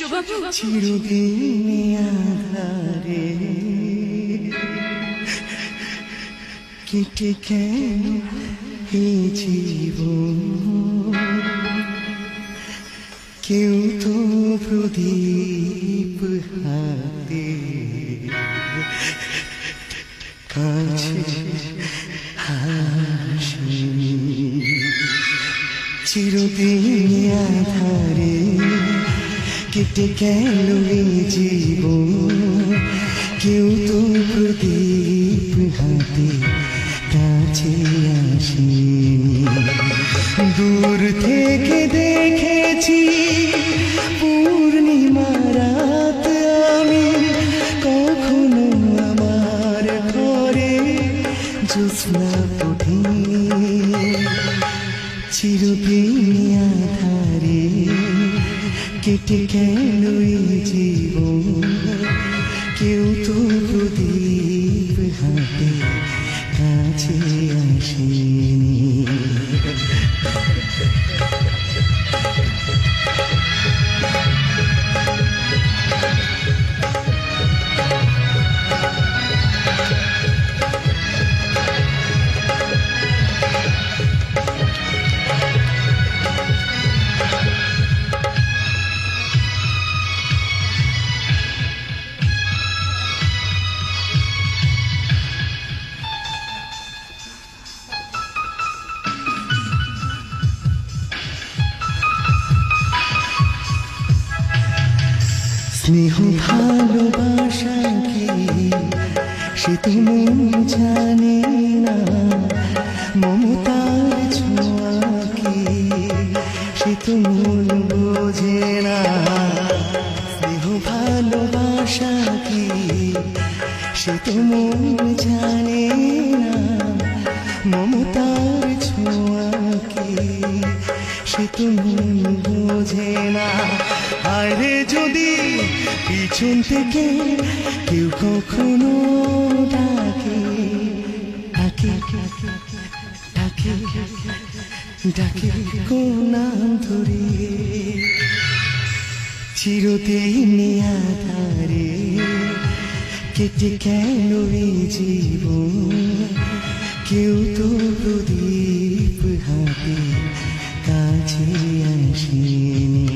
সূর্যবাবু চিরদিন আধারে কেটে কেন এই জীবন, কেউ তো প্রদীপ হাতে কাছে হাসিনি। চিরদিন আধারে কেটে গেল এই জীবন, কেউ তো প্রদীপ হাতে কাছে আসেনি। দূর থেকে দেখেছি পূর্ণিমা রাত আমি, কখনো আমার ঘরে জ্যোৎস্না ওঠেনি। চিরদিন আধারে কেটে গেল এই জীবন, কেউ তো প্রদীপ হাতে কাছে আসেনি। স্নেহ ভালোবাসা কি সে তো মন জানে না, মমতার ছোঁয়া কি সে তো মন বোঝে না। স্নেহ ভালোবাসা কি সে তো মন জানে না, মমতার ছোঁয়া কি সে তো মন বোঝে না। আরে যদি পিছন থেকে কেউ কখনো ডাকে ডাকে ডাকে ডাকে কোন নাম ধরে, চিরদিন আধারে কেটে গেল এই জীবন, কেউ তো প্রদীপ হাতে কাছে আসেনি।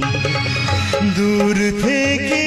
দূর থেকে